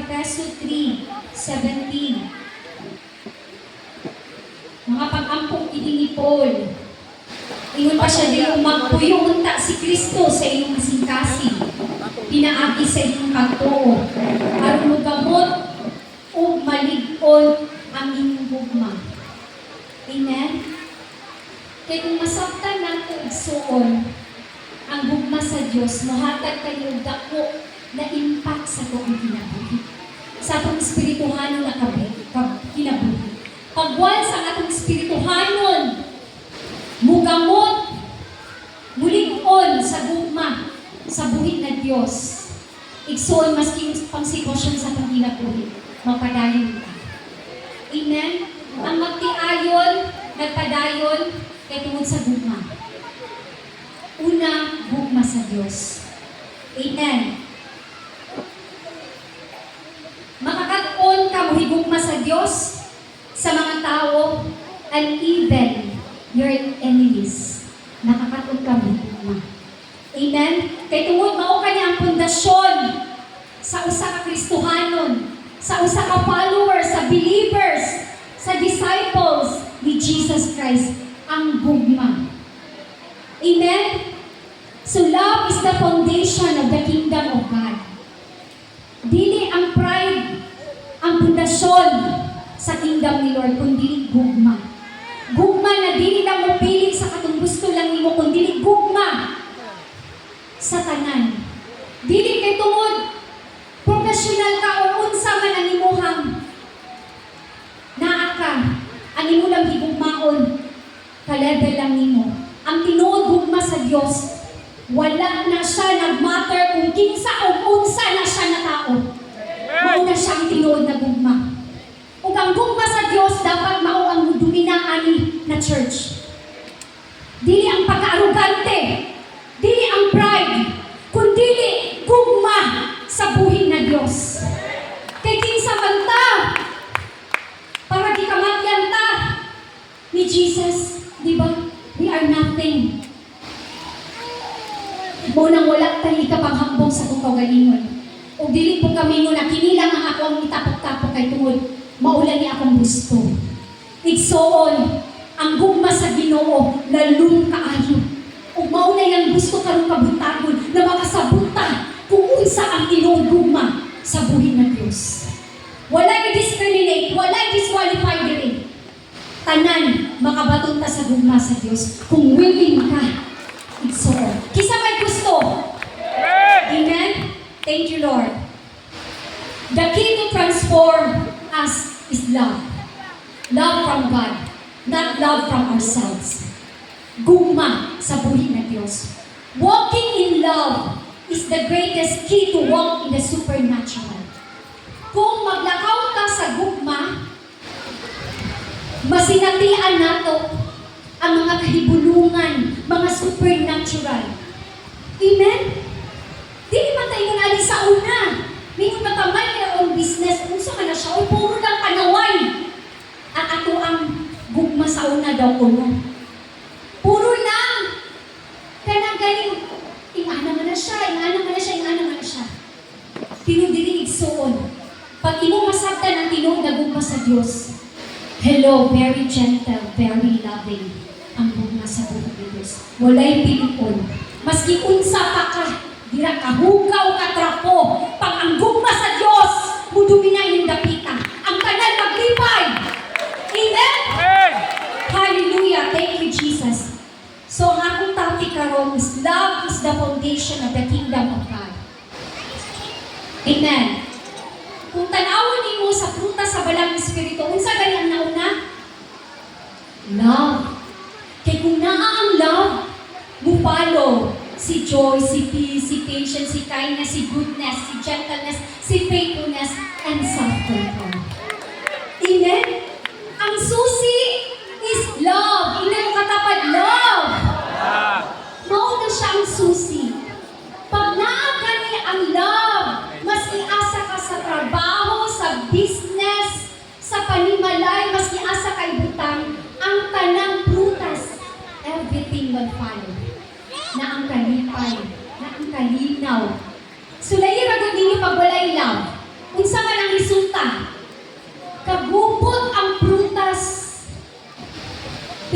Efeso 3:17. Mga pag-ampong ini ni Paul. Ingon pa siya din, magpuyo unta si Kristo sa iyong kasing-kasing. Pinaagi sa iyong pagtuo. Aron mo gamot o malig-on ang inyong gugma. Amen? Kaya kung masabtan nato igsuon ang gugma sa Diyos, mohatag kayo dako na impact sa kong kinabuhi. Sa atong espirituhanon na kinabuhi. Pagwal sa atong espirituhanon, mugamot, mulig-on sa gugma, sa buhit na Diyos. Igsuon maski pang sitwasyon sa atong kinabuhi, magpadayon ka. Amen? Ang magtiayon, nagpadayon, kay tungod sa gugma. Una, gugma sa Diyos. Amen. Makakag-on ka muhigugma sa Diyos sa mga tao and even your enemies. Nakakag-on ka muhigugma. Amen. Kay tungod mao kanya ang pundasyon sa usa ka Kristohanon, sa usa ka followers, sa believers, sa disciples ni Jesus Christ, ang gugma. Amen? So love is the foundation of the kingdom of God. Dili ang pride ang pundasyon sa kingdom ni Lord, kundi gugma. Gugma na dili lang mo piling sa katong gusto lang nimo, kundi gugma sa tanan. Dili kay tungod professional ka o unsa man ang imuhang naa ka, ang imo lang higugmaon, ka-level lang nimo. Ang tinuod gugma sa Dios, wala na siya nag-matter kung kinsa o unsa na siya na tao. Mao na siya ang tinuod na gugma. Ug ang gugma sa Dios dapat mao ang dominaan na church. Dili ang pagka-arugante, dili ang pride, kundi gugma sa buhi na Dios. Kay kinsa man ta para di kamatyan ta ni Jesus, di ba? We are nothing. Munang wala tayo ikapanghambong sa kong kaugalingon. O dili po kami mo na kinilang ang ako ang itapok-tapok kay tungod, maulan ni akong gusto. Igsoon, ang gugma sa Ginoo, lalong kaayo. O maunay ang gusto karong kabutagon na makasabuta kung unsa ang tinuod gugma sa buhi ng Diyos. Wala i-discriminate, wala i-disqualify diri. Tanan, makabaton ta sa gugma sa Diyos kung willing ka. Igsoon. Kisa may gusto. Amen? Thank you, Lord. The key to transform us is love. Love from God, not love from ourselves. Gugma sa buhi ng Diyos. Walking in love is the greatest key to walk in the supernatural. Kung maglakaw ka sa gugma, masinatian nato ang mga kahibulungan, mga supernatural. Amen? Dili man tayo ngali sa una. Mingon matamay na ang business, kung sa na siya, o puro lang kanaway. At ato ang gugma sa una daw kuno. Puro lang. Kaya na galing, ingana man na siya, ingana man na siya, ingana man na siya. Tinudirinig soon. Pag imo masabtan ang tinuod na gugma sa Diyos, hello, very gentle, very loving ang gugma sa buhay ng Diyos. Walay pilikon. Maski unsa pa ka, dira ka hugaw ka trapo, pag ang gugma sa Diyos, mudumina yung dapita. Ang tanan maglipay. Amen? Amen? Hallelujah. Thank you, Jesus. So, ang akong topic karon is love is the foundation of the kingdom of God. Amen. Kung tanawon nimo sa prutas sa balang espiritu, unsa gani ang nauna? Love. Kay kung naa ang love, mo follow si joy, si peace, si patience, si kindness, si goodness, si gentleness, si faithfulness, and self-control. Amen? Ang susi is love. Ina mo katapad, love. Mauna siya ang susi. Pag naagani ang love, mas iasa ka sa trabaho, sa business, sa panimalay, mas iasa ka ibutang, ang tanang prutas, everything will follow. Na ang kalipay, na ang kalinaw. So, lahi ragod ninyo pag walay love. Unsa man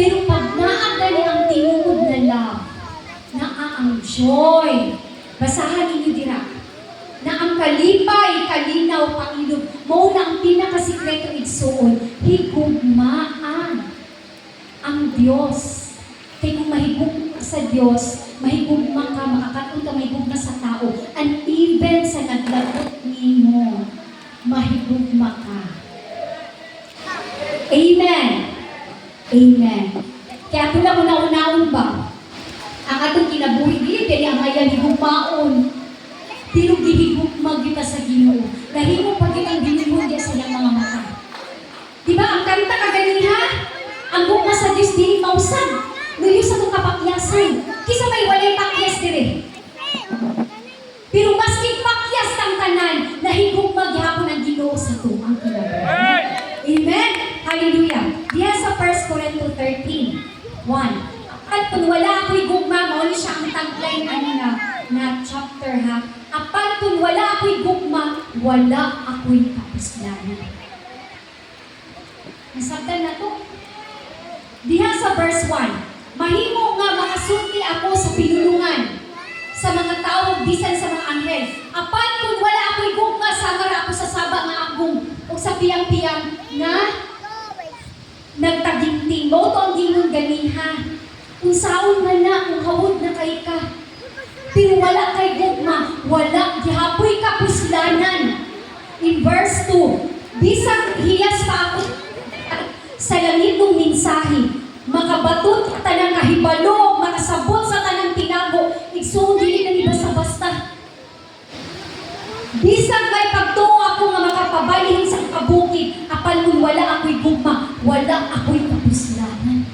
Pero pag naagani ang tinuod na love, ang joy. Basahan ninyo dira. Na ang kalipay, kalinaw, pangilog, mao na ang pinakasikreto igsuon, higugmaan ang Diyos. Kaya kung mahigugma ka sa Diyos, mahigugma ka, makakaroon ka mahigugma sa tao, and even sa naglagot nimo, mahigugma ka. Amen. Amen. Kaya kung nauna-unaon ba, ang atong kinabuhi, dili kaya ang ayan higugmaon, pero gihigugma kita sa Ginoo. Nahimo pa kitang ginugma sa iyang mga mata. Diba, ang kanta kaganiha, ang gugma sa Diyos dili mausag. Nuyo sa itong kapakyasan. Kisa may walay pakyas dire. Pero maski pakyas kang tanan, nahigugma gihapon ang Ginoo sa ito ang kinabuhi. Amen? Hallelujah. Diya sa 1 Corinthians 13:1. At kung wala ako'y gugma, maulit siya ang tagline na chapter ha. Apan kung wala ako'y gugma, wala ako'y kapuslanan. Nasabdan na to. Diha sa verse 1, mahimo nga makasulti ako sa pinulungan sa mga tao bisan sa mga anghel. Apan kung wala ako'y gugma, samara ako sa saba nga akong o sa piyang-piyang na nagtaginting. Mo to ang gingon ganiha. Kung saon man na, kung hawod na kay ka. Pero wala kay gugma, wala, gihapoy kapuslanan. In verse 2, bisang hiyas pa ako sa langit ng mensahe, makabatot tanang kahibalo, makasabot sa tanang tinago, igsoon dili na ni basta-basta. Bisang may pagtuo ako nga makapabalihin sa kabukid, apan kung wala ako'y gugma, wala ako'y kapuslanan.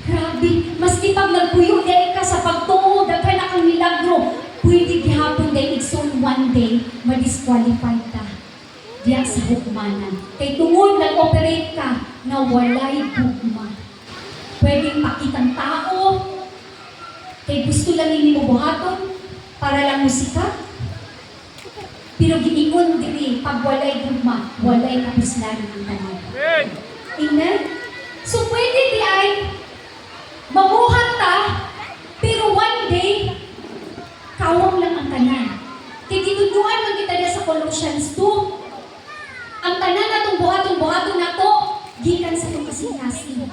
Grabe, maski pag nagpuyo dahil ka sa pagtuo, daghan na kang milagro, pwede gihapon dahil igsoon one day, ma-disqualified ka. Diya sa hukmanan. Kay tungod nag-operate ka na walay gugma. Pwedeng pakitang tao, kay gusto lang hindi mo buhaton, para lang musikat. Pero giingon diri, pag walay gugma, walay kapuslanan ang tanan. Amen? So pwede di ay mabuhat ta, pero one day, kawang lang ang tanan. Kaya ginuduan lang kita niya sa Colossians 2. Ang tanan na itong buhaton na to, gikan sa itong kasing-kasing.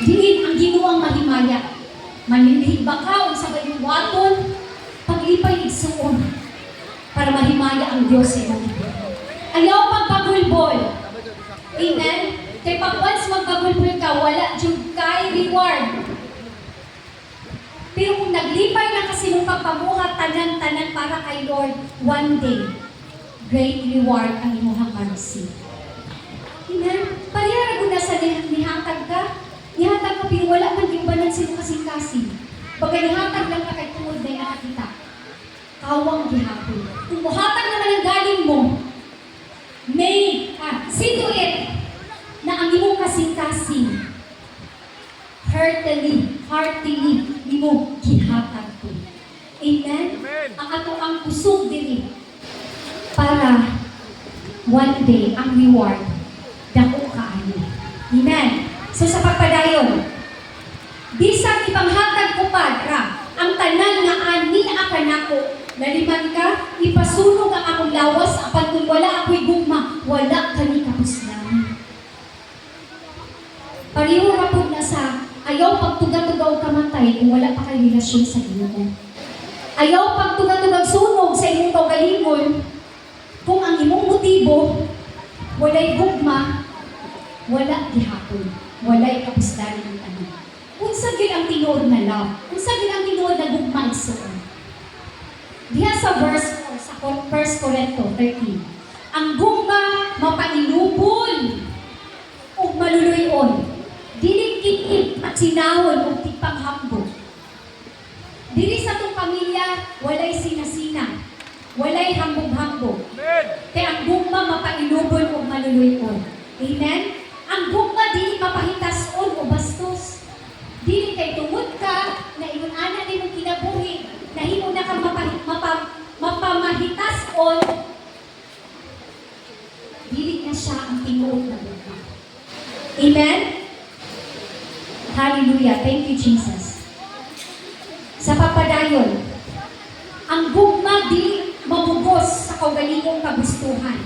Diin ang ginuang mahimaya. Manilihig ba ka, o sabay yung buhaton, paglipay igsuon, para mahimaya ang Diyos sa iyong buhay. Ayaw magpagulbol. Amen? Kaya pag once magpagulbol ka, wala diyong kay reward. Pero kung naglipay lang kasi mong pagpamuhat, tanan-tanan para kay Lord, one day, great reward ang imuhang ma-receive. Amen? Pariyara ko na sa nihatag ka, nihatag ka, pero wala man yung banan sino kasing-kasing. Pag nihatag lang ka kay tungod na nakakita, kawang gihapon. Kung buhatag naman ang galing mo, may, see to it, na ang imong kasing-kasing, heartily, imo gihatag ko. Amen? Ang ato ang kusog diri para one day ang reward dako kaayo. Amen? So sa pagpadayon, bisang ipanghatag ko padra ang tanan nga ani akanako, naliman ka, ipasunog ang akong lawas, apan kung wala ako'y gugma, wala kani kapuslanan. Pareho rapod na sa ayaw pagtuga-tugaw kamatay kung wala pa kay relasyon sa Ginoo. Ayaw pagtuga-tugag sunog sa imong kaugalingon kung ang imong motibo walay gugma, wala gihapon, walay kapuslanan ng tanan. Unsa gyud ang tinuod na love? Unsa gyud ang tinuod na gugma igsoon? Diha sa verse 4 sa 1 Corinthians 13. Ang gugma mapailubon ug maluluyon. Dili kitip at sinahon ug tipanghambog. Dili sa tong pamilya walay sinasina, walay hambog-hambog. Kaya ang gugma mapailubon ug maluluyon. Amen? Ang gugma dili mapahitason o bastos. Dili kay tungod ka na ingon ana nimo kinabuhi, nahimo na kang mapamahitason. Dili na siya ang tinuod na gugma. Amen? Hallelujah. Thank you, Jesus. Sa papadayon, ang gugma di mabugos sa kaugalingong kagustuhan.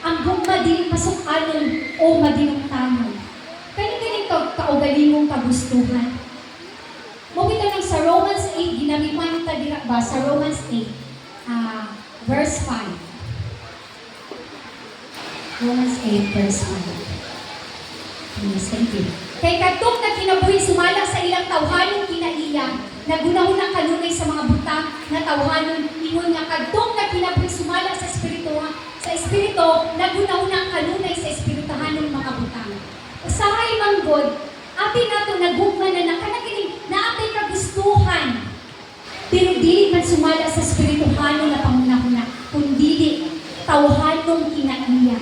Ang gugma di masukanon o madinungtanon. Kani-kaning kaugalingong kagustuhan. Mabita lang sa Romans 8, ginamiman ta dira ba? Sa Romans 8, verse 5. Romans 8, verse 5. Yes, thank you. Kay kadtong na kinabuhi sumala sa ilang tawhanon kinaiya, nagunahon kanunay sa mga butang na tawhanon ingon nga kadtong na kinabuhi sumala sa espiritu, nagunahon kanunay sa espirituhanon mga butang. Usahay manggod, atin nato nagugma na nakanakinig na ating kagustuhan. Pero dili man sumala sa espirituhanon na pangunahuna, kundi tawhanong kinaiya.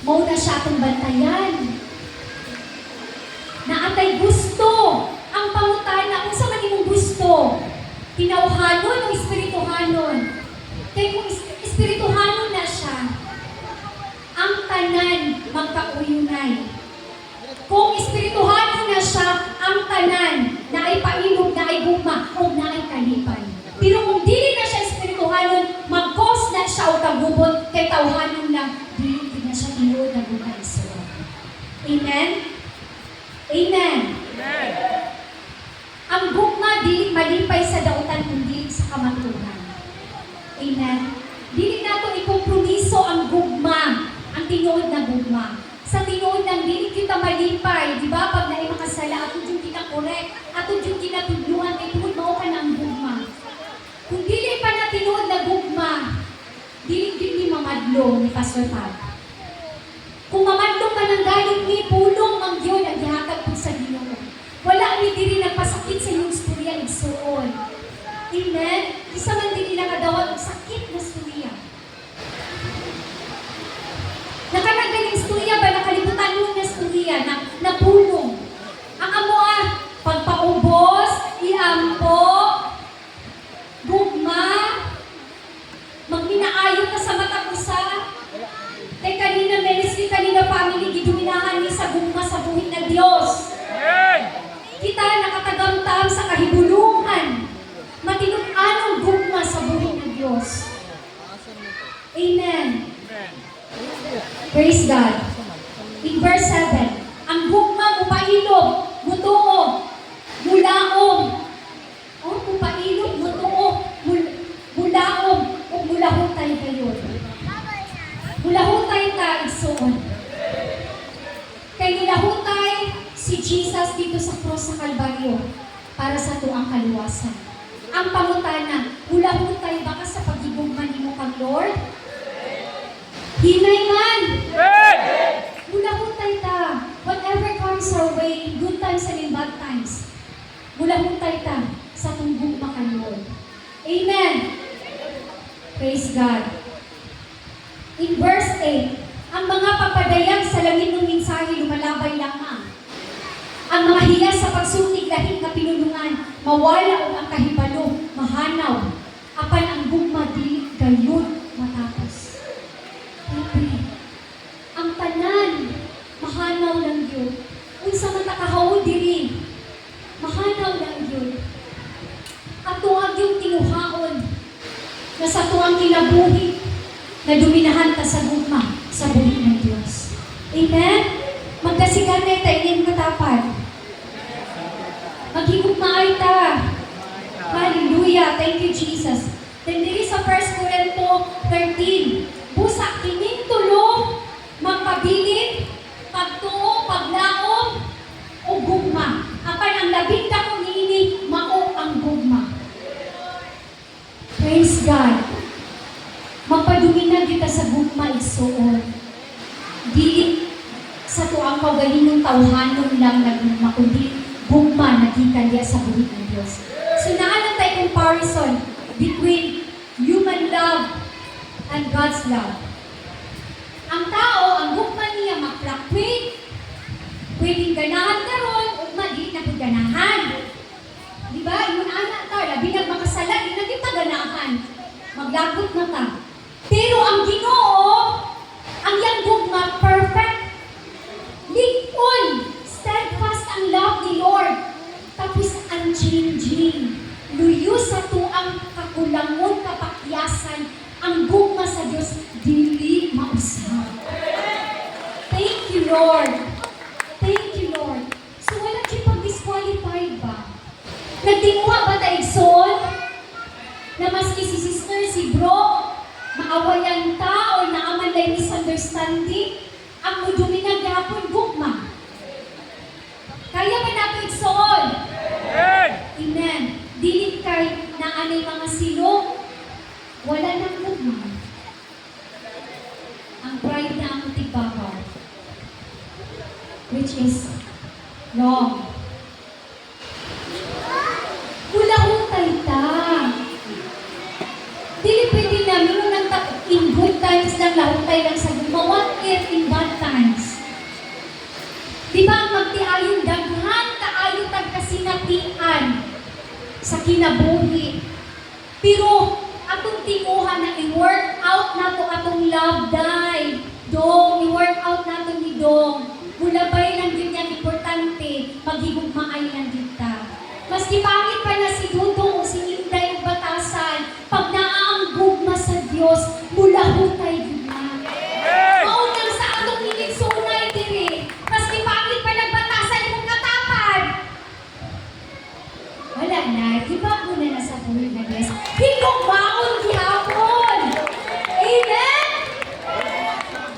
Mao na siya atong bantayan. Na atay gusto ang pangutana kung sa man imong gusto tinawhanon o espirituhanon. Kay kung espirituhanon na siya, ang tanan magkauyunay. Kung espirituhanon na siya, ang tanan na ay pailog, na ay gugma o na ay kalipan. Pero kung dili na siya espirituhanon, mag-cause na siya o kagubot kay tawhanon lang, dili na siya tinuod na gugma isura. Amen? Amen. Amen. Ang gugma dili malipay sa dautan kundi sa kamaturan. Amen. Dili nato ikompromiso ang gugma, ang tinuod na gugma. Sa tinuod ng dili kita malipay, di ba? Pag naay makasala, ato yung kita-correct, ato yung kinatudluan, kay tuod mao ka ng gugma. Kung dili pa na tinuod na gugma, dili mamadlo ni Pastor Fab. Kung mamadlo ka ng galing ni pulong mang Diyon ang gihatag po sa Ginoo. Wala ni diri nagpasakit sa iyong istorya igsuon. Amen. Isa man din nila kadawat og sakit na istorya. Nakanagaling istorya ba nakalimutan mo na istorya na pulong. Ang amo pagpaubos, iampo, gugma, magminaayon ka sa matag usa. Kay kanina ministry, kanina family, giduminahan ni sa gugma sa buhit ng Diyos. Kita nakatagamtam sa kahibulungan. Matinuk-anong gugma sa buhit ng Diyos. Amen. Praise God. In verse 7, ang gugma mupailog, mutuo, mulaom. Mupailog, mutuo, mulaom, o mulahutay kayo. Mulahutay ta igsuon. Kay nilahutay si Jesus dito sa cross sa Kalbaryo para sa tuang kaluwasan. Ang pangutana, mulahutay ba ka sa pagigugman nimo kang Lord? Hinay man! Mulahutay ta. Whatever comes our way, in good times and in bad times, mulahutay ta sa tunggugma kang Lord. Amen! Praise God. In verse 8, ang mga papadayag sa langit ng mensahe lumalabay lamang. Ang mga hiyas sa pagsutig lahit na pinulungan, mawala o ang kahibalo, mahanaw. Apan ang gugma di gayon matapos. Tapi, ang tanan, mahanaw lang yun. Unsa man takahawod diri, mahanaw lang yun. At tuwag yung tinuhaon na sa tuwang kinabuhi, na duminahan ta sa gugma sa buhay ng Diyos. Amen? Magkasiganay tayo ng katapan. Maghigugmaay ta. Hallelujah. Thank you, Jesus. Then diri sa 1 Corinto 13, busa kining tulo, magpabilin, pagtuo, paglaom, o gugma. Apan ang labing dako niini, mao ang gugma. Praise God. Magpadumina kita sa gugma igsuon. Dili sa tuang kaugalingong tawhanon lang nagugma, kundi gugma nagikan diya sa buhit ng Diyos. So naalang tayo comparison between human love and God's love. Ang tao, ang gugma niya mag-fluctuate, pwedeng ganahan karon o mali na ganahan. Diba? Yung anak ta, labi nagmakasala, di na kita ganahan. Maglagot na ta. Pero ang Ginoo, ang yang gugma, perfect. Ligon, steadfast ang love ni Lord. Nagtinguha ba ta igsoon? Na maski si sister, si bro, maawayan ta o naaman lay misunderstanding, ang mudumi na gapon gugma. Kaya ba nato igsoon? Amen. Dilit kay na anay mga silo, wala nang gugma. Ang pride na ang tigbabaw, which is wrong. Hulahutay ta. Dili pwede namin nung in good times lang lahutay lang sa gugma. What if in bad times? Di ba ang magtiayong daghan kaayo tagkasinatian sa kinabuhi. Pero atong tinguha na i-work out nato atong love die. Dong, i-work out nato ni Dong. Mulabay lang din yan importante, maghigugmaay lang din ta. Maski pangit pa na si Dudong o si Inday o Batasan, pag naaang gugma sa Diyos, mulahutay din na. Maunang sa atong iligsunay diri, maski pangit pa nagbatasan mong katapad. Wala na, di ba ako na nasa buhay na Diyos? Higugmaon gihapon! Amen?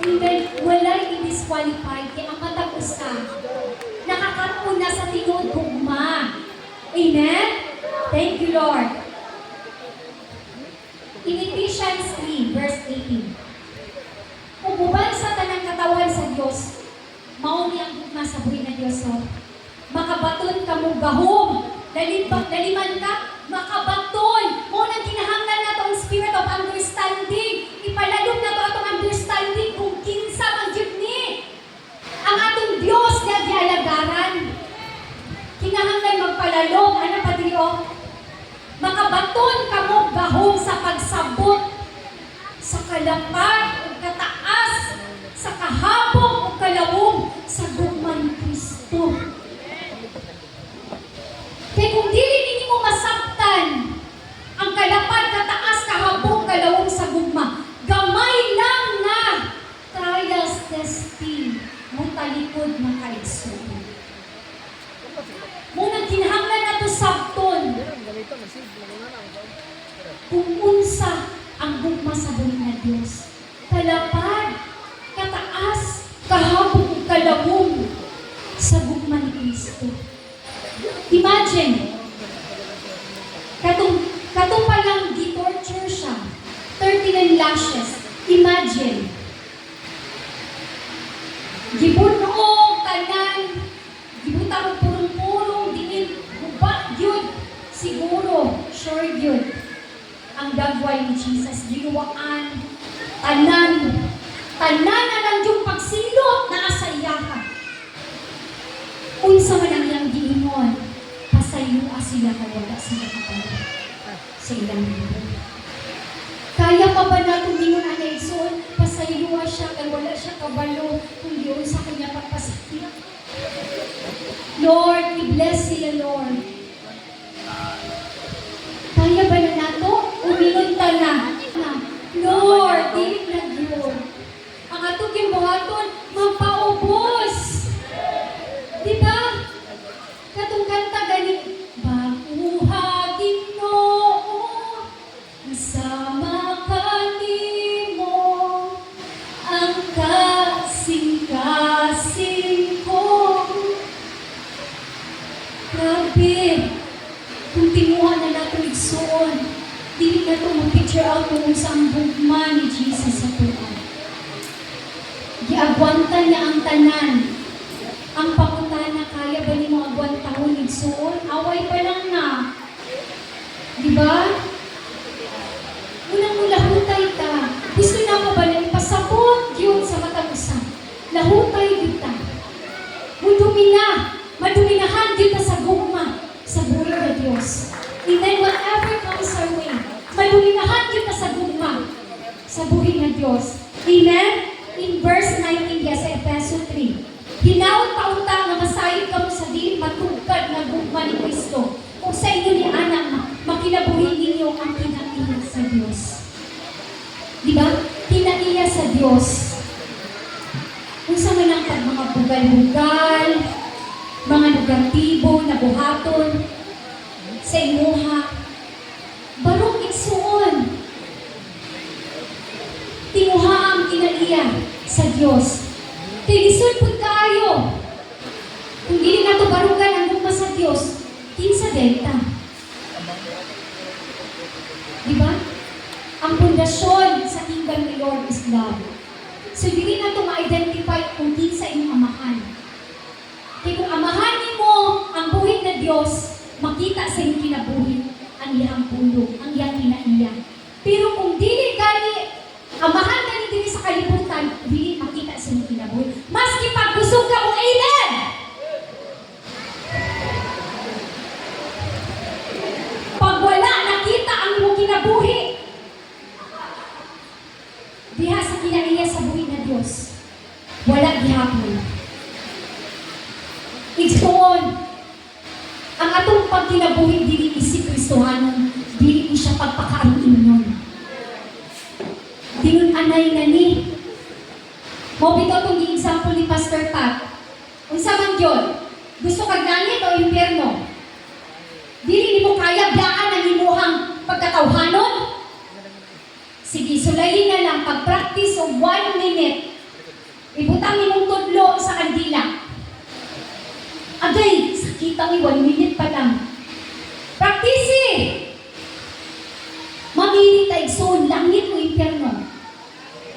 Amen. Wala i-disqualified kaya ang matag-usa. Nakakaroon na sa tinuod gugma. Amen? Thank you, Lord. In Ephesians 3, verse 18. Kung ubal sa tanang katawan sa Diyos, mauni ang gugma sa buhay na Diyos. So, makabaton ka mong gahom. Daliman ka, makabaton. Munang kinahanglan na itong spirit of understanding. Ipalalong na ito itong understanding kung kinsa ang ni. Ang atong Diyos na dialagaran. Kinahanglan magpalalong. Ano pa diyo? Makabaton ka mo gahom sa pagsabot sa kalapad o kataas, sa kahabong o kalawong sa gugma ni Kristo. Kaya kung dili ninyo mo masabtan ang kalapad, kataas, kahabong, kalawong sa gugma, gamay lang na trials, testing, mutalikod na kaigsuon. Munang kinahanglan na ito sabton kung unsa ang gugma sa buhay na Diyos. Kalapad, kataas, kahabong, kalawong sa gugma ni Kristo. Imagine, katong palang gi-torture siya, 39 lashes. Imagine, gibunog, tanan, gibutang purong-purong, diin, gubat, yun, siguro, sure yun, ang dagway ni Jesus, ginuwaan, tanan na lang yung pagsilot na asayahan. Unsa man ang iyang giingon, pasayua sila kaya sila kapala sa ilang libro. Kaya pa ba na tumingon ang Igsoon, pasayua siya kaya wala siya kabalo kung diyon sa kanya pagpasakya. Lord, i-bless sila, Lord. Kaya ba na nato? Umingon ta na. Lord, dilit na yun. Ang atong gibuhaton, mapaubos. Diba? Katong kanta gani, baguha Ginoo, isama ka nimo, ang kasing-kasing ko. Grabe, kung tinuha na nato igsoon, dili na ito mag-picture out kung isang bugma ni Jesus sa Quran. Giagwantan niya ang tanan. Ang pangutana, kaya ba ni mo agwantahon igsoon? Away pa lang na. Diba? Unang lahutay ta. Gusto na mo ba na ipasabot yun sa matag-usa? Lahutay kita. Maduminahan kita sa gugma sa buhay na Diyos. Amen. Whatever comes our way, maduminahan kita sa gugma sa buhay na Diyos. Amen? In verse 19, yes, Efeso 3. Hinaut-taunta nga masayod kamo sa dili matugkad na gugma ni Kristo. Kung sa inyo ni anak, makinabuhi ninyo ang kinaiya sa Diyos. Diba? Kinaiya sa Diyos. Kung sa man ang mga bugal-bugal, mga negatibo na buhaton, sa imuha. Barong igsuon. Tinguha ang kinaiya sa Dios. Kay lisod pud kaayo. Kung dili nato barugan ang gugma sa Dios, kinsa delta. Diba? Ang pundasyon sa kingdom ni Lord is love. So, dili na ito ma-identify kung kinsa inyong amahan. Kaya kung amahan mo ang buhit na Diyos, makita sa inyong kinabuhit ang iyang pulo, ang iyang kinaiya. Pero kung dili gani, amahan gani dili sa kalibutan, dili makita sa inyong kinabuhit. Maski pag busog ka kung amen! Pag wala nakita ang iyong kinabuhit, diha sa kinaiya sa buhit na Diyos, wala gihapon. Igsoon, ang atong pagkinabuhi dili isip Kristohanon, dili siya pagpakaaruin nun. Dinun anay na ni. Mo bitaw itong example ni Pastor Pat. Unsa man yun? Gusto kag langit o impyerno? Dili nimo kaya biyaan ang imuhang pagkatawhanon? Sige, sulayin na lang, pag-practice of 1 minute, ibutang nimong tudlo sa kandila. Agay, sakita ni 1 minute pa lang. Practice eh! Mamili tayo igsoon, langit o impyerno.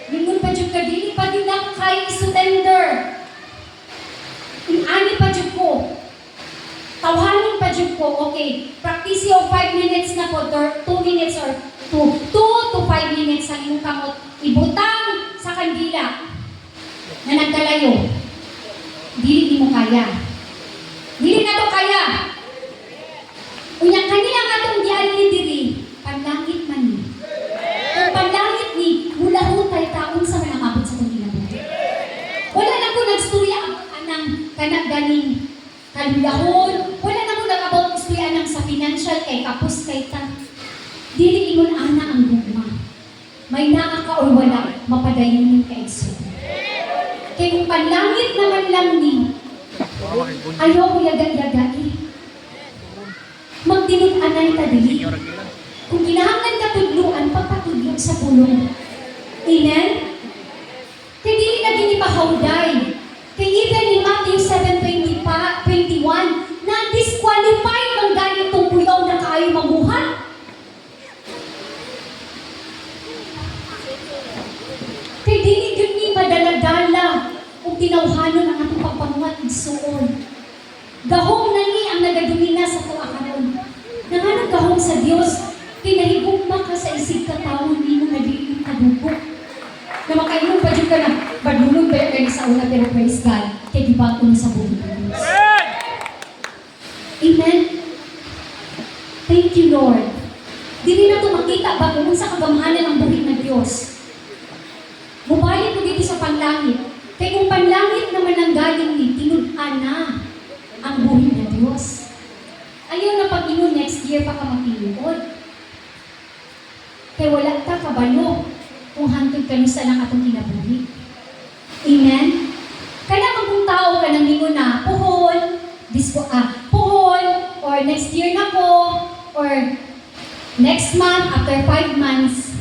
Lingon pa dyan ka, dili pa din ako kaya surrender. Inani pa dyan ko. Tawhanin pa dyan ko. Okay, practice yung 5 minutes na po, 2 minutes or 2 to 5 minutes ang inyong kamot. Ibutang sa kandila na nagkalayo. Dili mo kaya. Dili na to kaya. Unya kanila nga itong diyan diri, panlangit man ni. Kung panlangit ni, mula ho tayo taon sa manangabot sa itong kinabuhi. Wala na ko nagstorya anang kanak ganing kalulahon. Wala na ko nag-about istorya anang sa financial kay kapos kay ta. Dili ingon ana ang gugma. May naa ka o wala, mapadayon yung kaigso. Kaya kung panlangit naman lang ni, ayaw ko yaga-yagai. Magdinun-anay ta dili. Kung kinahanglan ka tudluan, pagpatudlo sa pulong. Amen? Kaya dili na ginipahawday. Kaya even in Matthew 7:21, na-disqualified ang ganitong puyaw na kaayo mamuhat. Kaya dili yun ni madala-dala kung tinawhanon ang atong pagpamuhat igsuon. Gahong na ni ang nagadumina sa tuwa karon. Nanganong gahong sa Dios, kinahigugma ka sa isig katawon ni mo na dili kadugok. Na makainom pa dyan ka na, badulog ba kayo sa una pero praise God, kaya gibato na sa buhay ng Diyos. Amen? Thank you, Lord. Dili na ito makita ba kung sa kagamahanan ang buhay ng Diyos. Mubalik mo dito sa panlangit. Kaya kung panlangit naman ang galing ni, tinud-an na ang buhay ng Diyos. Ayaw na pag-inon next year pa ka magtinuod. Kaya wala ka kabalo kung hantod ka sa lang atong kinabuhi. Amen? Kaya kung tao ka nang lingon na, puhon, puhon, or next year na po, or next month, after 5 months,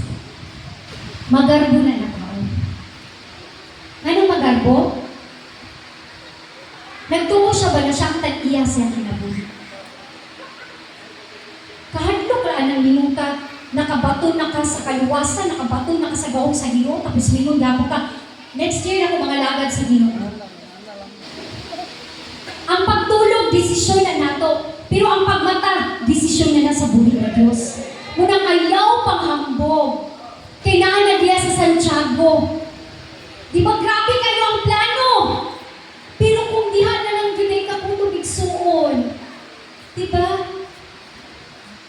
magarbo na na. Anong magarbo? Nagtungo siya ba na siyang tag-iya siya kinabuhi? Kahadlok laan ang linong ka, nakabaton na ka sa kaluwasan, nakabaton na ka sa gawong sa Ginoo, tapos linong gapo ka, next year ako mga lagad sa Ginoo. Ang pagtulog, desisyon na nato. Pero ang pagmata, desisyon na sa buhay ng Diyos. Munang ayaw panghambog. Kailangan na diya sa Santiago. Di ba grabe kayo ang plano? Pero kung dihan na lang yun ay kaputubig suon. Di ba?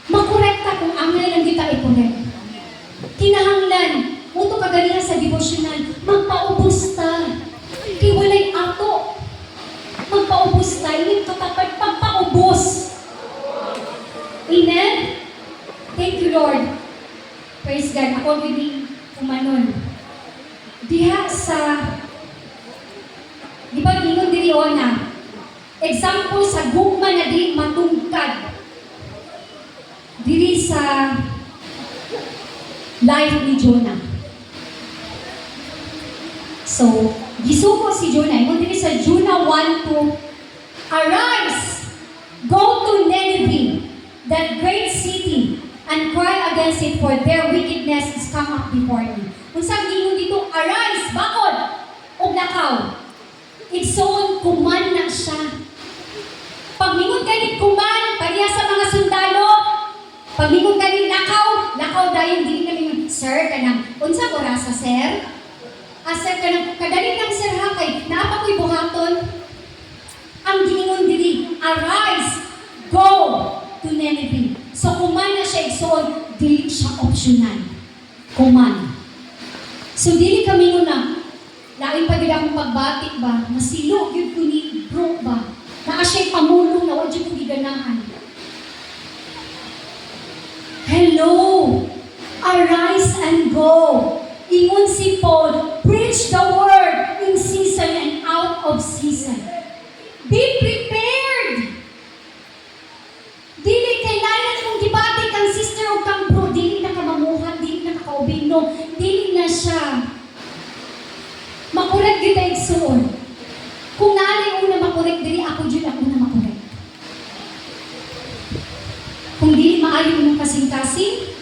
Makorekta kung angay lang kita i-correct. Kinahanglan, muto kagalihan sa devotional, magpaubos ta. Kaya walay ato. Magpaubos ta, hindi katapat pagpaubos. Amen? Thank you, Lord. Praise God. Ako hindi kumanon. Diha sa, di ba gingon diri ona, example sa gugma na di matungkad. diri sa life ni Jonah. So, gisuko si Jonah. Ingon diri sa Jonah 1:2, "Arise, go to Nineveh, that great city, and cry against it, for their wickedness is come up before me." Unsang ingon dito, arise, bakod, og lakaw. Igsoon, kuman na siya. Pag mingon kanit kuman, pareha sa mga sundalo, pag mingon kanit lakaw, lakaw dayon dili na mingon, sir, kanang, unsa ko rasa, sir? Sir, kanang, kadali lang sir ha, kay naapa ko'y buhaton. Ang giingon diri, arise, go to Nineveh. So, kuman na siya igsoon, dili siya optional. Kuman. So, dili kami na, lain pa din akong pagbatik ba, masilo, yun ko ni bro ba, na siya'y pamulong na wadyo ko giganahan. Hello! Arise and go! Ingon si Paul, preach the word in season and out of season. Be prepared! Dili kailangan kung gibati kang sister o kang bro, dili na kamamuhan, dili na kakaubing, no, dili na siya. Makurek kita igsoon. Kung naanay una makurek diri, ako dyan ang una makurek. Kung dili maayo mong kasing-kasing,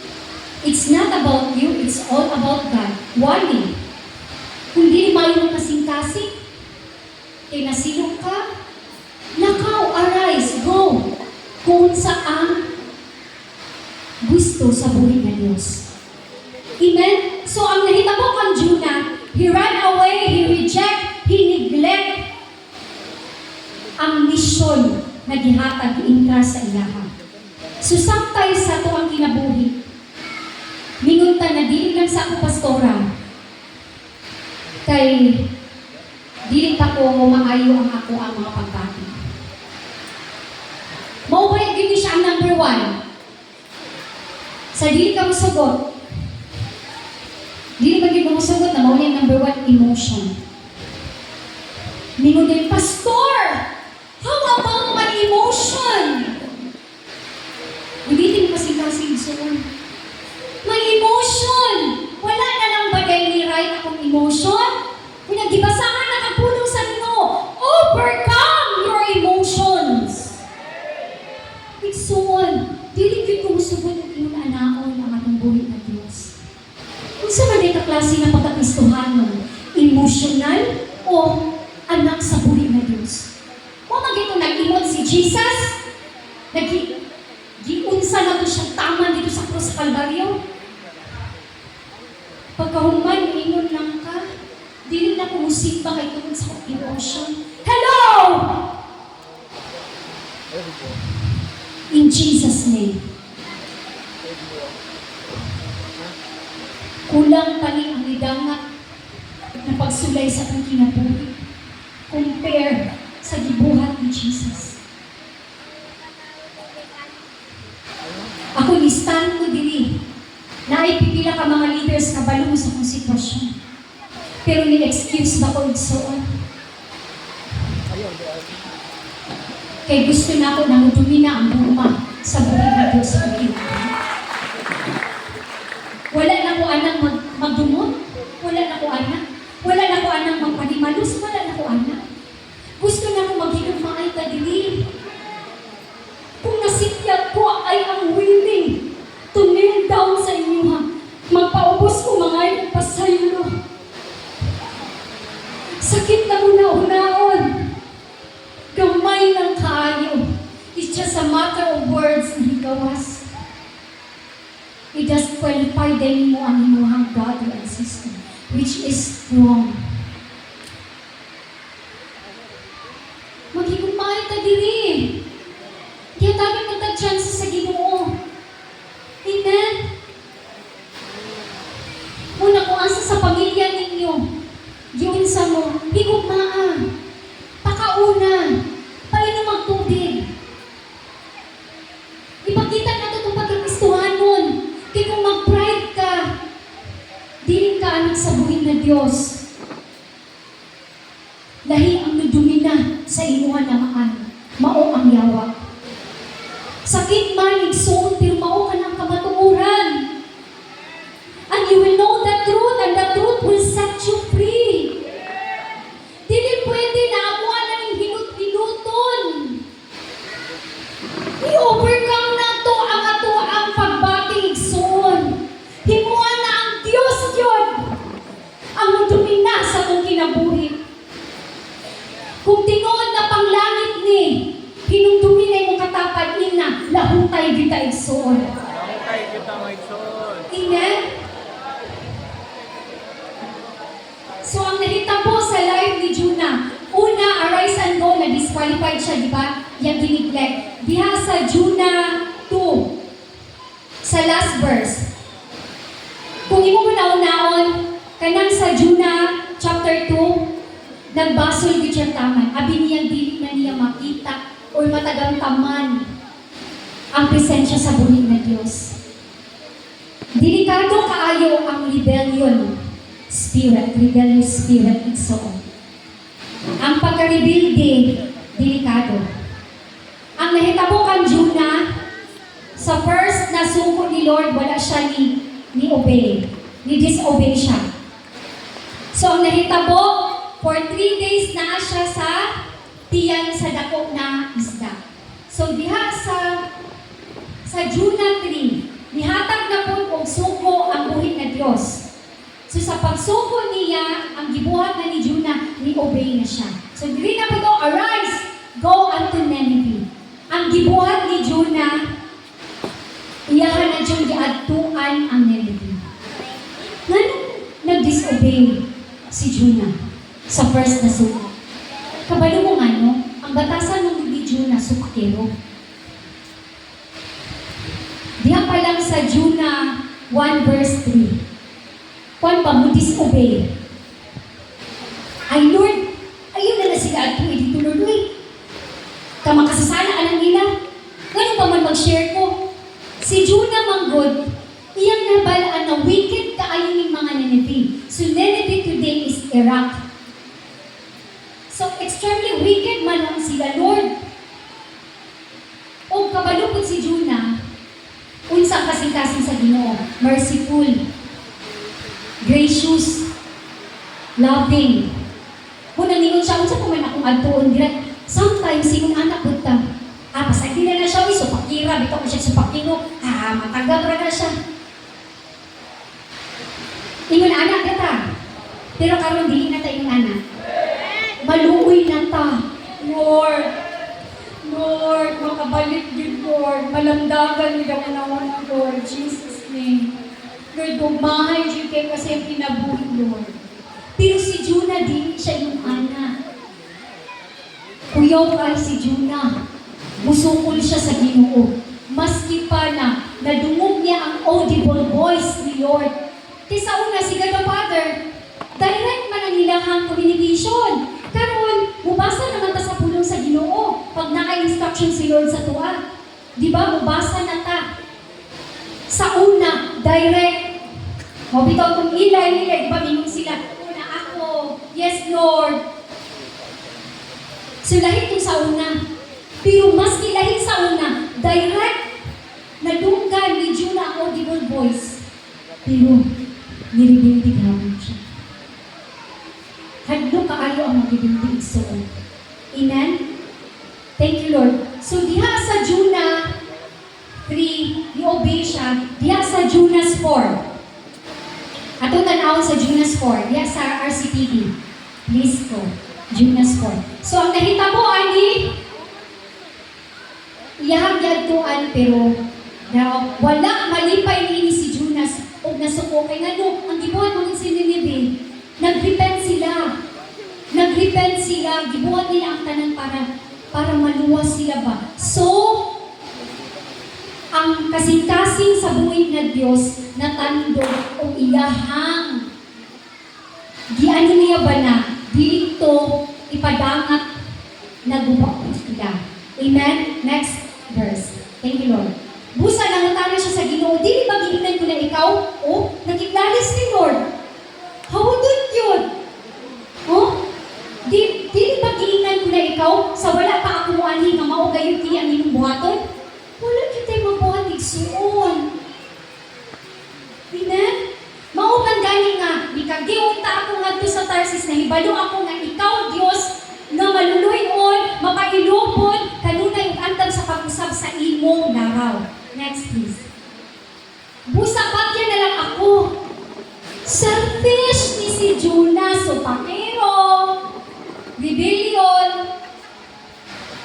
it's not about you, it's all about God. Warning. Kung dili maayo mong kasing-kasing, kay nasilong ka, lakaw, arise, go. Kung saan gusto sa buhay ng Diyos. Amen? So, ang nahitabo kang Jonah, he ran away, he reject, he neglect ang misyon na gihatag giingkar sa ilaha. So, samtay sa to ang kinabuhi. Mingunta na dili lang sa ako pastora. Kay dili pa ko maayo ang ako ang mga pagkati. Maubay gini siya ang number 1. Sa dili ka musugot. Dili ba gini musugot na mauli ang number 1, emotion. Mingon din, Pastor! How about my emotion? Ulitin kasi soon. My emotion! Wala na lang bagay ni right akong emotion? Kung nagibasahan na kapulong sa Ginoo, overcome your emotions! Igsoon, dili gyud ko musugot ang imong anaon ang atong buhi na Dios. Kung sa man ka klase nga pagkakristohanon, emotional o anak sa buhi na Dios. Kung magito nag-imot si Jesus, giunsa na to siyang tama dito sa krus sa Kalbaryo. Pagkahuman, ingon lang ka, dili na kumusik ba kay tungkol sa emotion. Hello! In Jesus' name. Kulang pa ni ang lidangat na pagsulay sa kong kinabuhi. Compare sa gibuhat ni Jesus. Ako listan ko diri. Naipipila ka mga leaders na balong sa kong sitwasyon. Pero ni-excuse ba ko igsoon? Kay gusto na ako nang dumina ang buma sa buhay na Diyos sa pagkinabuhi. Wala na ko anang magdumot. Wala na ko anak. Wala na ko anang magpanimalus. Wala na ko anak. Gusto na ko maghinagmaay ka dili. Kung nasitya ko ay ang willing to kneel down sa inyo ha. Magpaubos ko mga pasaylo. Sakit na una-unaon. Gamay ng kaayo. It's just a matter of words na higawas. It does qualify din mo ang imuhang brother and sister, which is wrong. Maghigumay ka diri. Kaya tabi magka-chance sa Ginoo. Amen? Muna kung asa sa pamilya ninyo, giunsa mo, higugmaan, pakaunan, painom ang tubig. Ipakita na ito itong pagkakristuhanon. Kaya kung mag-pride ka, diling ka anak sa buhay na Diyos. Lahi ang nudumina sa inuhan na maan. Mao ang yawa. Sakit man, igsoon, pero mao ka na Juna, lahutay kita igsoon. Lahutay kita maigsoon. Amen? So, ang nahitabo sa life ni Juna, una, arise and go, na disqualified siya, di ba? Yang gineglect. Diha sa Juna 2, sa last verse. Kung imo mo naon-naon, kanang sa Juna chapter 2, nagbasol gid siya taman. Abi niya dili na niya makita or matagamtaman ang presensya sa buhig na Dios. Delikado kaayo ang rebellion spirit, rebellious spirit igsoon. Ang pagka-rebelde, delikado. Ang nahitabo kan Juna, sa first na suko ni Lord, wala siya ni obey. Ni disobey siya. So, ang nahitabo, for 3 days na siya sa tiyan sa dako na isda. So, diha sa Juna 3, nihatag na po og suko ang buhig na Diyos. So, sa pagsuko niya, ang gibuhat na ni Juna, ni-obey na siya. So, dili na po ito, arise, go unto Nineveh. Ang gibuhat ni Juna, iyahan na Diyong giadtuan ang Nineveh. Ngano nag-disobey si Juna sa first na suko? Kabalo mo nga, no? Ang batasan ng ni Juna, sukakero. Diha pa lang sa Juna 1 verse 3. Kung pa mo disobey. Ay Lord, ayun na sila at dito Lord, kamakasasala alang nila. Ganun pa man mag-share ko. Si Juna manggod, iyang nabalaan na wicked kaayo ng mga Nineveh. So Nineveh today is Iraq. So extremely wicked man lang sila, Lord. O kabalupod si Juna, unsang kasing-kasing sa Ginoo, merciful, gracious, loving. Kung naningon siya, unsa pa man akong adtuon dira. Sometimes, sinong anak punta, pasagdi na siya, supakira, bitaw ko siya supakino, matagal na siya. Ingon anak na ta. Pero karon dili na ta ingon anak. Maluoy na ta. Lord, makabalik din, Lord. Malamdagan ni ang anawan ng Lord, Jesus' name. Lord, bumahay dyan kayo kasi ang pinabuhi, Lord. Pero si Juna, di siya yung anak. Kuyaw kay si Juna. Musukol siya sa Ginoo. Maski pa na nadungog niya ang audible voice ni Lord. Kaysa una, si God the Father, direct man ang ilahang communication. Karon, mubasa naman ta sa pulong sa Ginoo. Pag naka-instruction si Lord sa tuwa. Di ba, mubasa na ta. Sa una, direct. Mabitaw kong ilay, di ba, minong sila, una ako, yes Lord. So lahit kong sa una. Pero maski lahit sa una, direct, nadunggan ni Juna ang audible voice. Pero, niribindig naman siya. Hadlo kaayo ang magibindig soon. Amen? Thank you, Lord. So diha sa Juna 3, ni-obey siya. Diha sa Junas 4. Ato tanaw sa Junas 4. Diha sa RCTV. Please go. Junas 4. So ang nahitabo ani iyahang yadtuan pero wala malipay ni si Junas og nasuko kay ngano ang gibuhat mo si Nineveh. Nag-repent sila, gibuhat nila ang tanan para maluwas sila ba. So ang kasing-kasing sa buhig na Diyos na tandog o iyahang giano niya ba na dito ipadangat na gubak sila. Amen? Next verse. Thank you, Lord. Busa lang natana siya sa Ginoo. Dili ba giingnan ko na ikaw? Oh, nagiglalis ni Lord. Hawudot yun. Oh, dili ba giingnan ko na ikaw sa wala pa ako ani nga mao gayon ti ang inyong buhaton? Wala kita'y mabuhat igsuon. Amen? Mauman gani nga, ikagiunta ako nga to sa Tarsis na hibalo ako nga ikaw, Diyos, nga maluluyon, mapailupon, kanunay ug andam sa pag-usab sa imong laraw. Next, please. Busa bagyan na lang ako. Selfish ni si Juna, supakero, rebellion,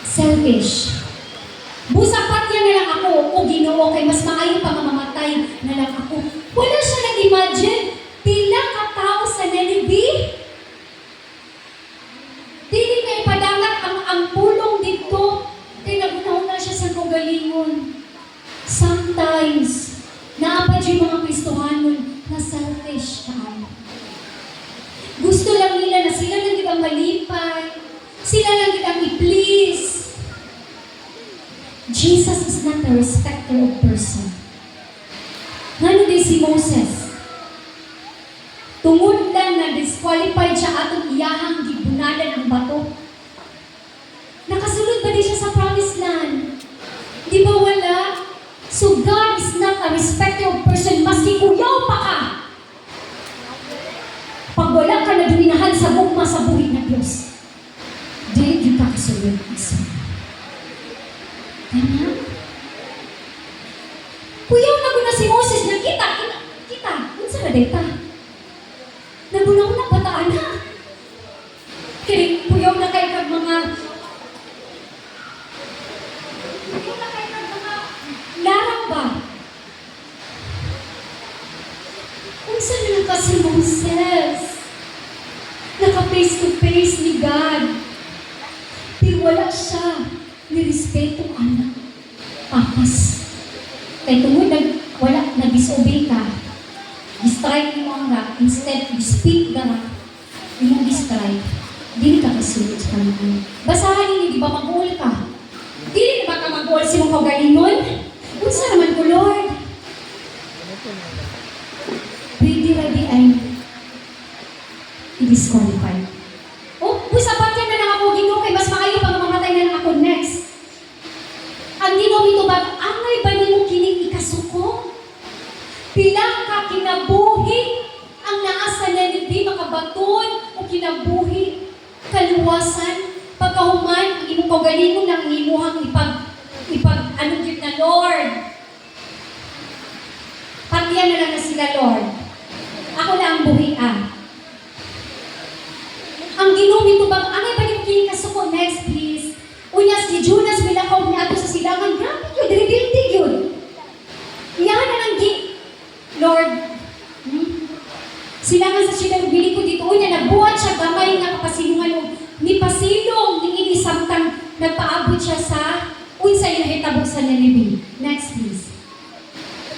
selfish. Busapat yan na lang ako, o Ginoo, kay mas maayo pa nga mamatay na lang ako. Wala siya nag-imagine, pila ka tao sa Nineveh. Dili nga ipadangat ang pulong dito, kay nagunahon siya sa kagalingon. Sometimes, naapad yung mga Kristohanon na selfish tayo. Gusto lang nila na sila lang kitang malipay, sila lang kitang i-please. Jesus is not a respecter of person. Ngano din si Moses? Tungod lang na disqualified siya atong iyahang gibunadan ang bato. Nakasulod ba din siya sa promised land? Di ba wala? So God is not a respecter of person, maski kuyaw pa ka. Pag wala ka na duminahan sa bugma sa buhay na Diyos, di kita kasulod. Tama? Kuyaw na ko na si Moses, nakita, unsa na data? Nagunaw na bataan ha. Kaya kuyaw na kayo kag mga larang ba? Unsa na ka si Moses? Naka face to face ni God. Pero wala siya nirespeto anak. Papas. Kaya tungod nag-disobey ka, distrike mo ang rock, instead speak the rock, yung distrike, dili ka kasunod sa kanila. Basahan ninyo, di ba mag-uul ka? Dili ba ka mag-uul sa mga kagalingon? Unsa naman ko, Lord? Ready ay i-disqualify. Sapat yan na lang ako, Ginoo, kay mas maayo pag mamatay na lang ako next. Ang Ginoo ito ba, angay ba nimo kining ikasuko? Pila ka kinabuhi ang naasa na hindi makabaton o kinabuhi kaluwasan pagkahuman ang imong kagalingon ng imuhang anong yun na Lord. Patiyan na lang na sila, Lord. Ako na ang buhian. Ang Ginoo ito ba, angay ba nimo kining kasuko? Next, please. Unya si Judas milakaw niya ato sa silangan. Grabe yun, dili yun. Iyahan na lang Lord, silangan sa silang bili ko dito. Unya, nagbuhat siya gamay nga kapasilungan. Ni pasilong, ni inisamtang nagpaabot siya sa unsay nahitabog sa Nineveh. Next, please.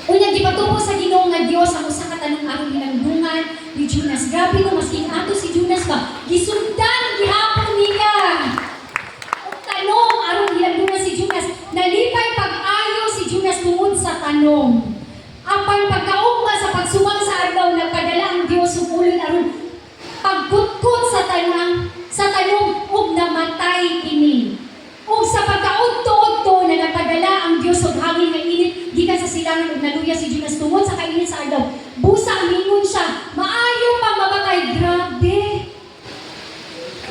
Unya, gipatubo sa Ginoo nga Dios ang usa ka tanong aron hinangdungan ni Judas. Grabe no, masking ato si Judas ba? Gisundan, gihapon niya. Tanong aron hinangdungan si Judas. Nalipay pag-ayo si Judas tungod sa tanong. Apan pagkaugma sa pagsumang sa adlaw, nagpadala ang Dios ug ulon aron pagkutkot sa tanong ug namatay kini. Ug sa pagkaudto-udto na napadala ang Dios og hangin nga init gikan sa silangan ug naluya si Judas tungod sa kainit sa adlaw. Busa mingon siya, maayo pang mamatay. Grabe.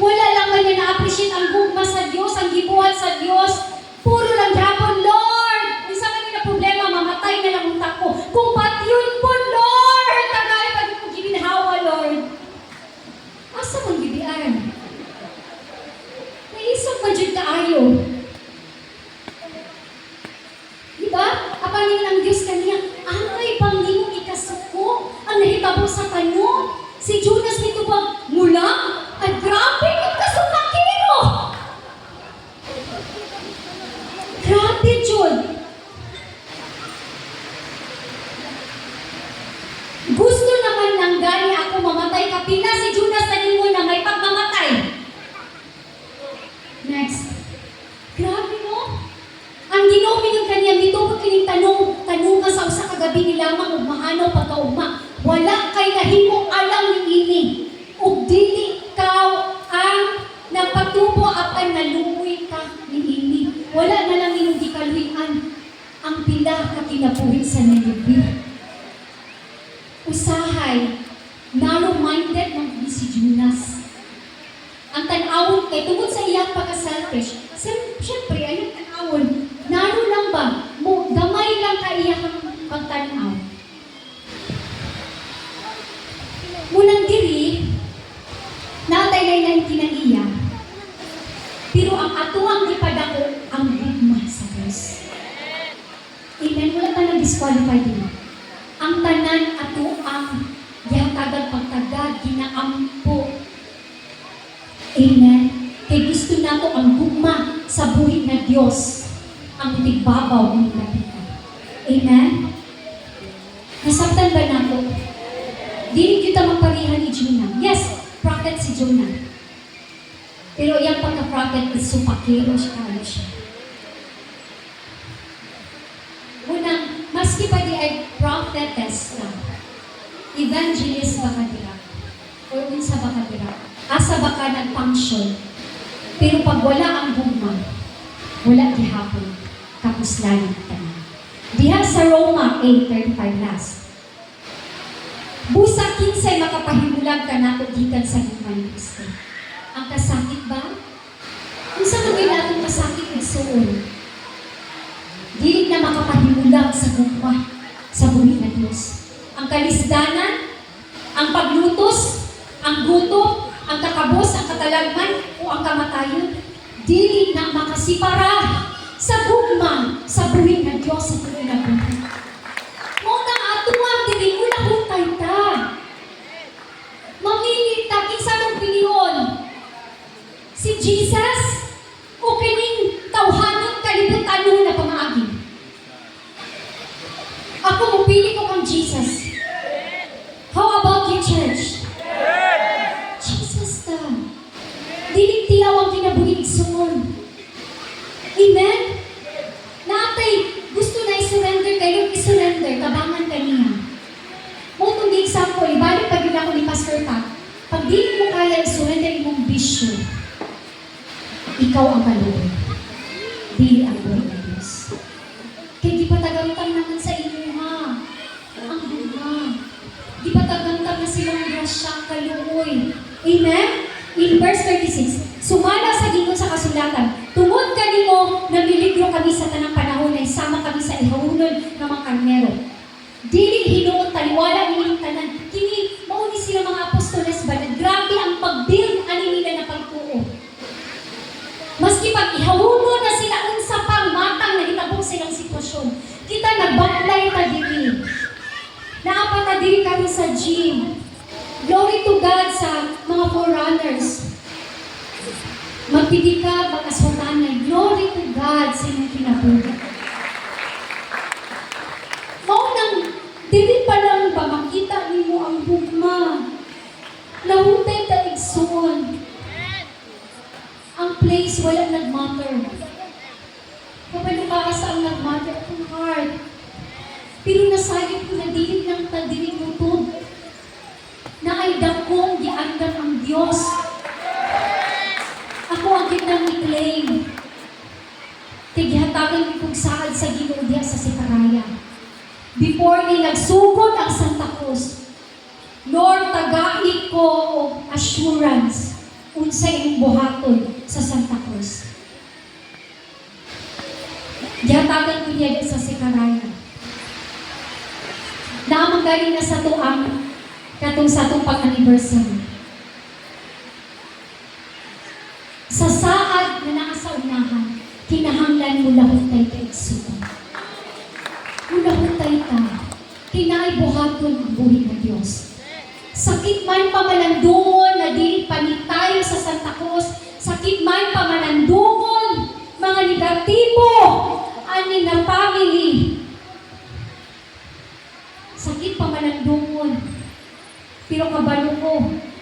Wala lang man niya na-appreciate ang gugma sa Dios, ang gibuhat sa Dios. Puro lang gapon, Lord. Isa man na problema, mamatay na lang unta ko. Kung patyon po, Lord, tagay pag mo gininhawa, Lord. Asa mong gibian? Naisog man dyan kaayo. Diba? Apanin ang Diyos kaniya, angay pang di mo ikasuko ang nahitabo sa tanong. Si Judas nito ba, mula? Ay, grabe yung kasukakiro! Grabe, Jud! Gusto naman ng gani ako mamatay kapila si Judas na ningon na may pagmamatay. Next. Grabe no? Ang Ginoo mingon kaniya mitubot kining tanong ka sa usa ka gabi ni lamang ug mahanaw pagkaugma. Wala kay nahimong alam ni ini. Ug dili ikaw ang nagpatubo apan naluoy ka ni ini. Wala na lang inyong gikaluyan ang pila ka kinabuhi sa Nineveh. Usahay, narrow-minded man si Judas. Ang tanawon kay tungod sa iyang pagka-selfish, siyempre, ayong tanawon, narrow lang ba? Gamay lang ka iyang pagtanaw. Munang diri, natay na ilang kinaiya, pero ang atuang ipadako ang bigma sa Ginoo. Diyos. Amen. Wala ka na disqualify din. Ang tanan ato ang yatagan pagtagad, ginaampo. Amen. Kay gusto nato ang gugma sa buhi na Diyos, ang tigbabaw ng kapitan. Amen. Nasabtan ba nato? Dili kita magparihan ni Jonah. Yes, prophet si Jonah. Pero iyang pagka-prophet is supakero siya kayo siya. Unang, maski pa di ay prophetess lang, evangelist ba ka dira? O unsa ba ka dira? Asa ba ka nag-function? Pero pag wala ang gugma, wala gihapon, kapuslan ang tanan. Diha sa Roma 8:35 last. Busa kinsay makapahimulag ka nato gikan sa gugma ni Kristo. Ang kasakit ba? Unsa man gyud atong kasakit igsuon? Dili na makapahimulag sa gugma sa buhi na Dios. Ang kalisdanan, ang paglutos, ang gutom, ang kakabos, ang katalagman, o ang kamatayon, dili na makasipara sa gugma sa buhi na Dios sa buhi na buhi. Muna atuang dili mo na huntay ta. Mamingit ta kinsa mong piliyon? Si Jesus o kining tawhanon kalibutan na pamaagi? Ako mupili ko kang Jesus. How about you, church? Jesus ta. Dili tiyaw ang kinabuhi igsoon. Amen? Natay gusto na i-surrender kayo, i-surrender, tabangan kaniya. Mo itong example, ibalik pag yun ako ni Pastor Pat, pag di mo kaya i-surrender imong bisyo, ikaw ang kaluoy. Dili ang buhay ng Diyos. Kaya di pa tagamtang naman sa inyo ha. Ang buha. Di pa tagamtang na silang grasya kaluoy. Amen? In verse 36, sumala sa gingon sa kasulatan, tungod kanimo namiligro kami sa tanang panahon na isama kami sa ihaunon ng mga karnero. Dili hinuon taliwala ining tanan. Kini mauni sila mga apostoles ba na grabe ang pag-build ani nila na pagtuo. Maski pag ihaunon na sila unsa pang matang na hitabong silang sitwasyon. Kita nagbatlay ta diri. Naapat ta diri kami sa gym. Glory to God sa mga forerunners. Magpidikab, mag-aswatanay. Glory to God sa inyong kinabuhi. Maunang, dili pa lang ba makita nimo ang gugma? Lahutay ta igsoon. Ang place wala nag-matter. Kapag nakakasa ang nag-matter akong heart. Pero nasayang ko na dili lang ta dili utod. Na ay dakong giandan ang Diyos. Ako ang kitang i-claim. Tigihatagan ko kong saad sa Ginoo diha sa Sekaraya. Before ni nagsugod ang Santa Cruz, Lord, tagai ko og assurance unsay imong buhaton sa Santa Cruz. Gihatagan ko niya sa Sekaraya. Naamang galing na sa tuang katong sa itong pag-anniversary. Sa saad na nasa unahan, kinahanglan mo lahutay ka igsuon. Mulahutay ka, kinaibuhaton ang buhi ng Diyos. Sakit man pamalandungon na di panitay sa Santa Cruz, sakit man pamalandungon, mga negatibo, ani na family. Sakit pamalandungon, pero kabalo ko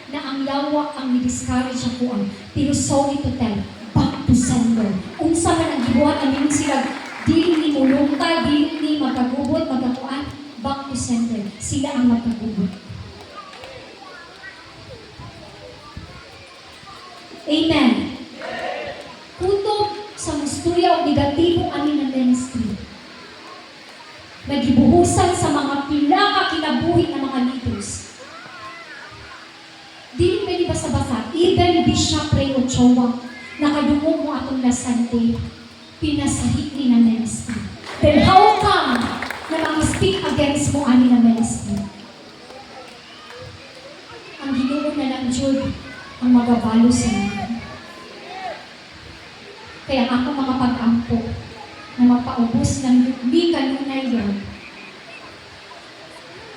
na ang yawa ang ni-discourage ako ang. Pero sorry to tell, back to sender. Unsa man ang gibuhat, amin sila, dili ni mulungta, dili ni magkagubot, magkakuan, back to sender. Sila ang magkagubot. Amen. Kutob sa musturya o negatibo amin ng ministry. Nagibuhusan sa mga pila ka kinabuhi ng mga leaders. Dili pwede basta-basta. Even Bishop Ray Ochoa, nakadungog mo atong lasante, pinasahit ni na ministry. Then how come na mag-speak against mo ani na ministry? Ang Ginoo na lang Jud ang magabalo sa mga. Kaya ako mga pag-ampo na mapaubos ng yugbi kanunay yun.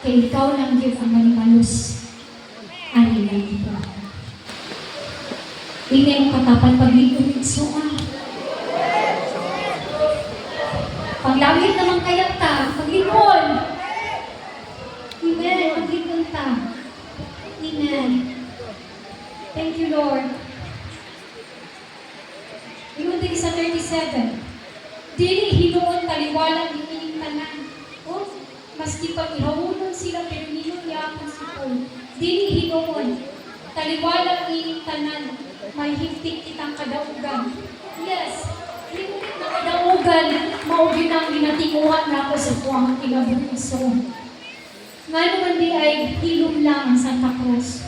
Kay ikaw lang yun ang manimalos. Ani lang ito. Ingay mo katapan paglingkod so Paglawit naman kaya ta, paglingkod. Amen, paglingkod ta. Amen. Thank you, Lord. Ingon din sa 37. Dili hinuon taliwalang ining tanan. O, maski pag ihawunon sila pero ninyo yapon si Paul. Dili hinuon taliwalang ining tanan. May higtik kitang kadaugan. Yes, higtik na kadaugan. Maugin ang ginatinguhan na ako sa kuwang kinabuhiso. Nga naman di ay hilom lang ang Santa Cruz.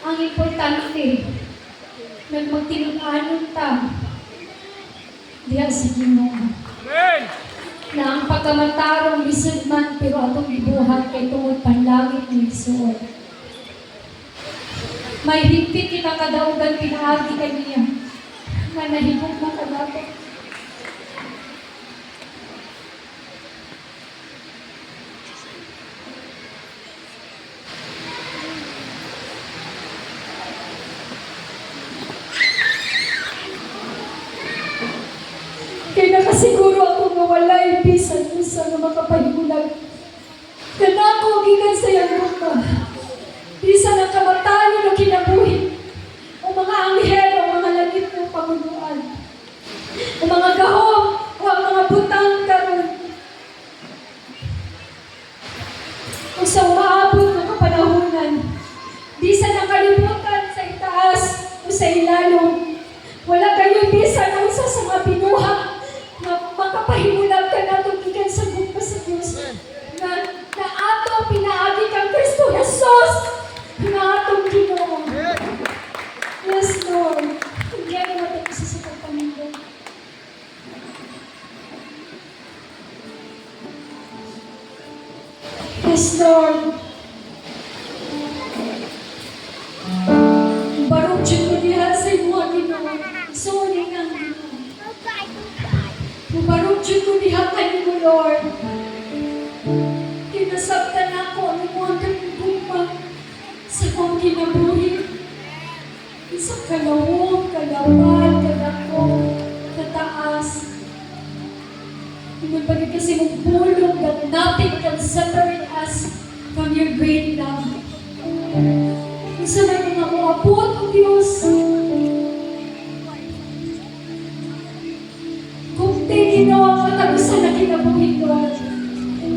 Ang importante, nagmagtinuanon ta diya sa Ginoo. Amen! Na ang pagkamatarong lisod man pero atong ibuhat kay tungod panlangit ni Isuod. May higpit kita kadaugan pinaagi kaniya. Nga nahigog na kadato. Kaya nakasiguro ako nga walay bisan sa nga makapahimulag. Kanako gikan sa iyang ka. Bisan ang kamatayon na kinabuhi. O mga anghel, o mga langit ng pamunuan. O mga gahom, o ang mga butang karon. O sa umaabot ng kapanahunan. Bisan ang kalibutan sa itaas o sa ilalong. Wala kayo bisan ang isa sa mga binuha na makapahimulag ka na gikan sa gumpa sa Diyos. Na ato pinaagi kang Kristo Jesus. Na atong Ginoo. Yes, Lord. Hindi naman natin isa sa pagpamilya. Yes, Lord. Barog dyan mo diha sa imuha, Ginoo. Sorry nga, Ginoo. Barog dyan mo diha kayo mo, Lord. Kinasabtan ako ang mga kanibumpa sa kong kinabuhi. Sa kalawog, kalawal, kalakong, kataas. Pinagpagay kasi mong pulong that nothing can separate us from your great love. Isa na yung mga abot o Diyos. Kung tingin ang katagusan na kinabuhi, Lord,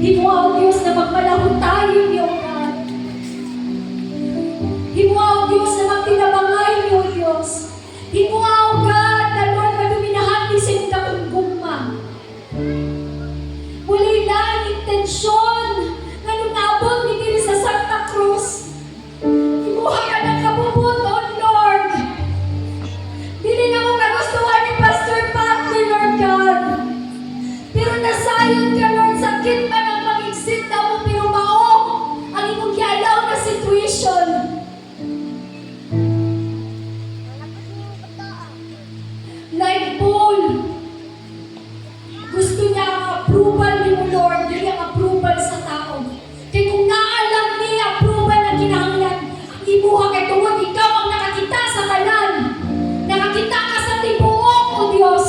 di mo ang Diyos na magmalahon tayo niyo, God. Di mo ang Diyos na magtinabangay niyo, Diyos. Di mo ang God na Lord maduminahan ni sinda kong guma. Wala'y lang intensyon na nung naabot ni diri sa Santa Cruz. Imuha ka ng kabubuton, Lord. Dili na mo nagustuhan ni Pastor Patty, Lord God. Pero nasayon ka, Lord, sakit man ang mag-exit na mo, pero maong ang imong gialaw na situation. Like Paul, gusto niya ang approval ni mo, Lord, dili ang approval sa tao. Kaya kung naalam niya approval na kinahanglan, ang imuha kay tungod ikaw ang nakakita sa kanan. Nakakita ka sa tibuok, O Diyos.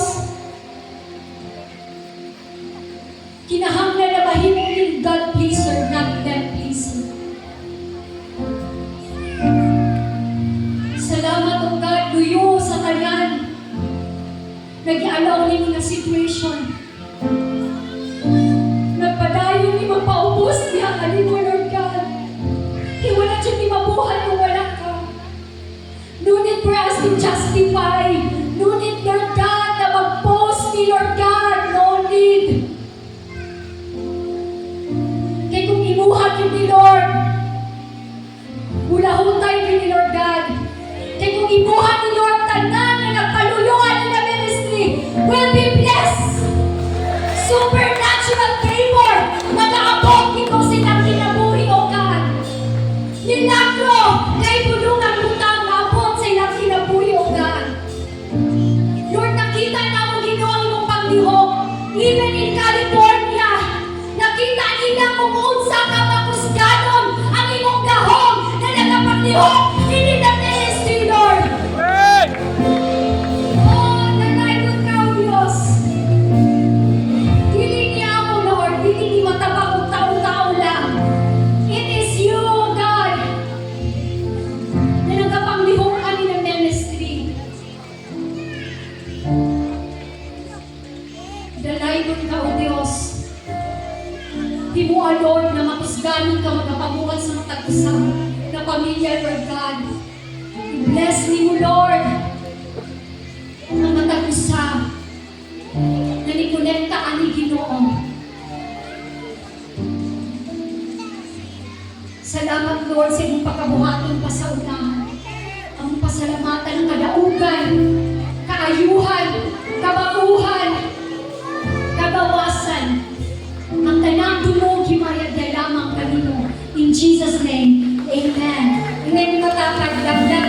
Kinahanglan na mahimo ng God pleaser, not them pleaser. Salamat, O God, luyo sa kanan. Nag-ialaw ni mga situation. Nagpadayon ni magpaubos niya kanimo, Lord God. Kaya wala dyan ni mabuhay kung wala ka. No need for us to justify. No need, Lord God, na mag-post ni Lord God. No need. Kaya kung imuhat yun ni Lord, hulahutay yun ni Lord God. Kaya kung imuhat ni Lord, tanan na nagpaluyuan na ministry will be blessed. Supernatural favor. Nag-aabot ni ko silang kinabuhi, O God. Milagro. Kay bulungan lutang maabot sa ilang kinabuhi, O God. Dalaygon ka, O Diyos. Di mo, Lord, na makusganon ka magapabuhat sa matag-usang na pamilya, Lord God. Bless me mo, Lord, ang matag-usang na nikonekta ani Ginoo. Salamat, Lord, sa iyong pagkabuhaton pa sa unahan. Ang pasalamatan ng kadaugan, kaayuhan, kabaguhan, kabawasan, ang tanang dumog, himayag na lamang kanino. In Jesus' name, Amen. Amen, matapag, damdam